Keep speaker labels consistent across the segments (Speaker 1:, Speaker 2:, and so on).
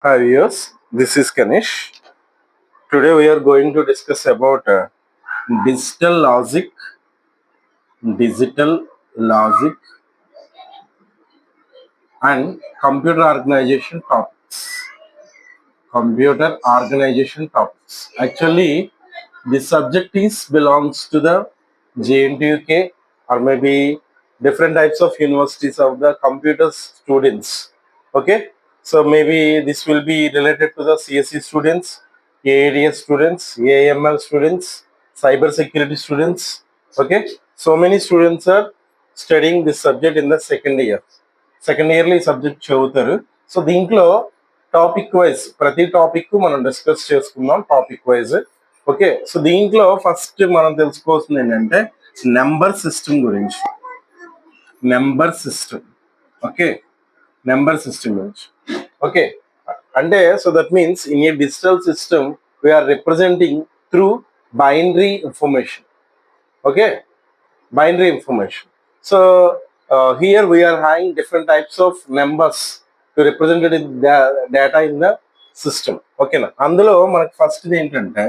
Speaker 1: Hi viewers, this is Kanish. Today we are going to discuss about digital logic, digital logic and computer organization topics. Computer organization topics. Actually, this subject is belongs to the JNTUK or maybe different types of universities of the computer students. Okay, so maybe this will be related to the CSE students, AADS students, AML students, cyber security students. Okay, so many students are studying this subject in the second year. Second ఇయర్లో ఈ subject చదువుతారు. So దీంట్లో topic wise ప్రతి topic మనం discuss చేసుకుందాం topic wise. Okay, so దీంట్లో first మనం తెలుసుకోవాల్సింది ఏంటంటే నెంబర్ సిస్టమ్ గురించి. Number system, okay, number system గురించి. ఓకే, అంటే so that means in a digital system we are representing through binary information. Okay, binary information. So here we are having different types of numbers to represent the data in the system. ఓకేనా, అందులో మనకు first ఏంటంటే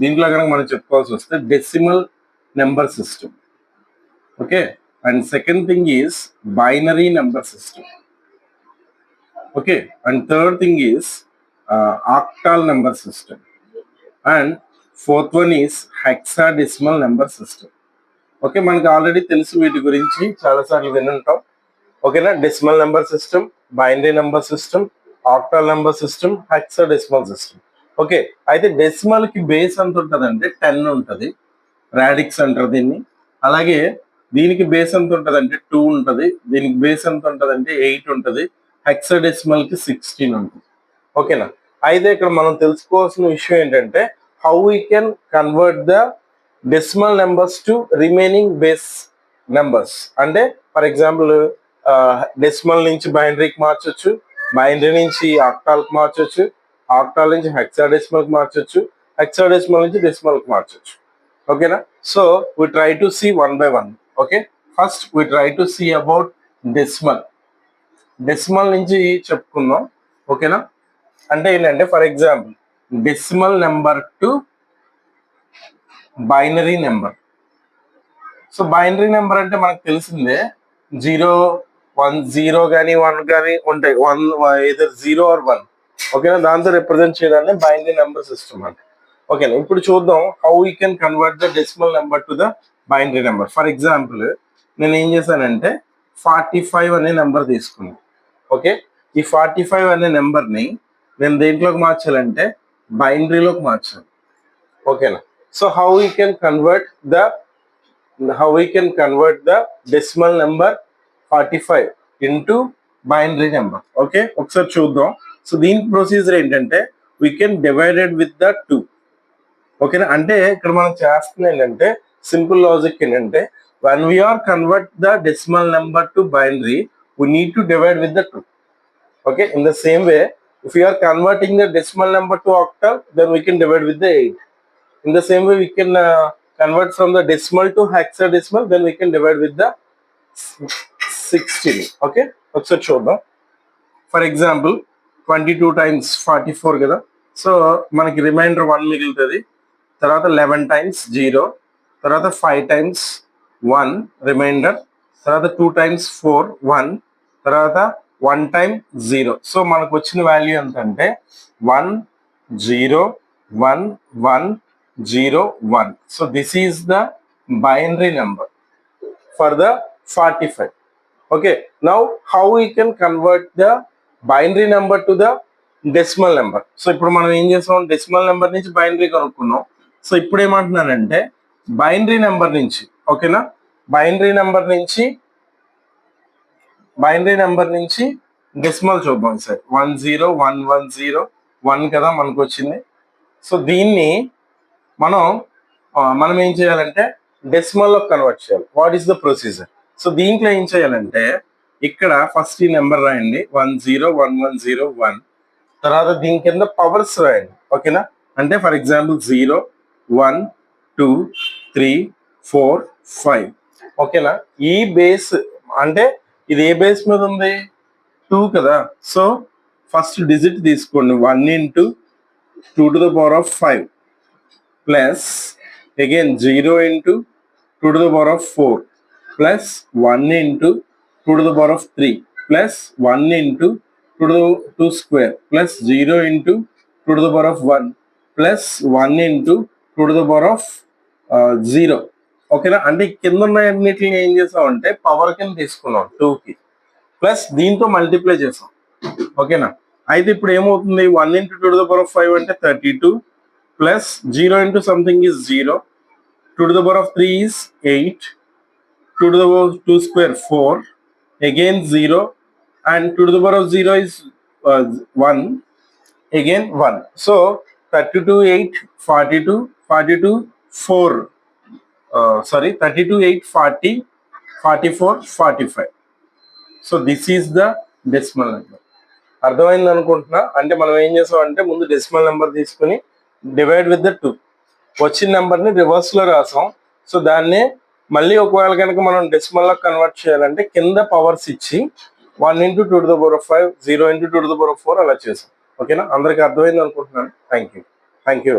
Speaker 1: దీంట్లో కనుక మనం చెప్పుకోవాల్సి వస్తే decimal number system. Okay, and second thing is binary number system. Okay, and third thing is octal number system, and fourth one is hexadecimal number system. Okay, మనకి ఆల్రెడీ తెలుసు వీటి గురించి చాలాసార్లు వినుంటాం. ఓకేనా, decimal number system, binary number system, octal number system, hexadecimal system. Okay, అయితే decimal కి base ఎంత ఉంటుంది అంటే 10 ఉంటుంది, రాడిక్స్ అంటారు దీన్ని. అలాగే దీనికి బేస్ ఎంత ఉంటుంది అంటే 2 ఉంటుంది, దీనికి బేస్ ఎంత ఉంటుంది అంటే 8 ఉంటుంది, హెక్సాడెసిమల్ కి 16 ఉంటుంది. ఓకేనా, అయితే ఇక్కడ మనం తెలుసుకోవాల్సిన విషయం ఏంటంటే how we can convert the decimal numbers to remaining base numbers. అంటే ఫర్ ఎగ్జాంపుల్ డెసిమల్ నుంచి బైనరీకి మార్చొచ్చు, బైనరీ నుంచి ఆక్టాల్కి మార్చొచ్చు, ఆక్టాల్ నుంచి హెక్సాడెసిమల్కి మార్చొచ్చు, హెక్సాడెసిమల్ నుంచి డెసిమల్కి మార్చొచ్చు. ఓకేనా, so we try to see one by one. Okay, first we try to see about decimal. Decimal నుంచి చెప్పుకుందాం. ఓకేనా, అంటే ఏంటంటే for example decimal number to binary number. So binary number అంటే మనకు తెలిసిందే 0 1 0 కానీ 1 కానీ ఉంటాయి, 1 either 0 or 1. ఓకేనా, దాంతో రిప్రజెంట్ చేయడాన్ని బైనరీ నెంబర్ సిస్టమ్ అంటే. ఓకేనా, ఇప్పుడు చూద్దాం how we can convert the decimal number to the binary number. For example నేను ఏం చేశానంటే 45 అనే నెంబర్ తీసుకున్నాను. ఓకే, ఈ 45 అనే నెంబర్ని నేను దేంట్లోకి మార్చాలంటే బైనరీలోకి మార్చాను. ఓకేనా, so how we can convert the decimal number 45 into binary number. Okay, ఒకసారి చూద్దాం. సో దీని ప్రొసీజర్ ఏంటంటే we can divide it with the 2. ఓకేనా, అంటే ఇక్కడ మనం చేస్తున్న ఏంటంటే సింపుల్ లాజిక్ ఏంటంటే when we are convert the decimal number to binary we need to divide with the 2. Okay, in the same way if we are converting the decimal number to octal then we can divide with the 8. In the same way we can convert from the decimal to hexadecimal, then we can divide with the 16. Okay, ఒకసారి చూద్దాం. For example 22 times 44 కదా, so మనకి reminder 1 మిగులుతుంది. తర్వాత 11 times 0, తర్వాత 5 times 1 reminder, తర్వాత 2 times 4 1, తర్వాత 1 time 0. So మనకు వచ్చిన వాల్యూ ఎంత అంటే 1 0 1 1 0 1. So this is the binary number for the 45. Okay, now how we can convert the binary number to the decimal number. So ఇప్పుడు మనం ఏం చేసాం, డెసిమల్ నెంబర్ నుంచి బైనరీ కనుక్కున్నాం. సో ఇప్పుడు ఏమంటున్నానంటే బైనరీ నెంబర్ నుంచి, ఓకేనా, బైనరీ నెంబర్ నుంచి డెసిమల్ చూద్దాం సార్. 1 0 1 1 0 1 కదా మనకు వచ్చింది. సో దీన్ని మనం ఏం చేయాలంటే డెసిమల్లో కన్వర్ట్ చేయాలి. What is the procedure? So దీంట్లో ఏం చేయాలంటే ఇక్కడ ఫస్ట్ ఈ నెంబర్ రాయండి 1 0 1 1 0 1, తర్వాత దీని కింద పవర్స్ రాయండి. ఓకేనా, అంటే ఫర్ ఎగ్జాంపుల్ 0 1 2 3 4 5. ఓకేనా, ఈ బేస్ అంటే ఇది ఏ బేస్ మీద ఉంది 2 కదా, సో ఫస్ట్ డిజిట్ తీసుకోండి 1 into 2 to the power of 5 plus again 0 into 2 to the power of 4 plus 1 into 2 to the power of 3 plus 1 into 2 to the 2 square plus 0 into 2 to the power of 1 plus 1 into 2 to the power of 0. ఓకేనా, అంటే కింద ఉన్న అన్నిటిని ఏం చేసామంటే power కింద తీసుకున్నాం 2కి ప్లస్ దీంతో మల్టిప్లై చేసాం. ఓకేనా, అయితే ఇప్పుడు ఏమవుతుంది 1 into 2 to the power of 5 అంటే 32 plus 0 into something is 0, 2 to the power of 3 is 8, 2 to the power of 2 square 4, again 0, and 2 to the power of 0 is 1, again 1. So 32, 8, 42, 42, 4, 32, 8, 40, 44, 45. So this is the decimal number. అర్థమైంది అనుకుంటున్నా. అంటే మనం ఏం చేసాం అంటే ముందు decimal number తీసుకుని divide with the 2 వచ్చిన నెంబర్ని రివర్స్లో రాసాం. సో దాన్ని మళ్ళీ ఒకవేళ కనుక మనం డెసిమల్లో కన్వర్ట్ చేయాలంటే కింద పవర్స్ ఇచ్చి 1 into 2 to the power of 5, 0 into 2 to the power of 4 అలా చేసాం. ఓకేనా, అందరికీ అర్థమైంది అనుకుంటున్నాను. Thank you.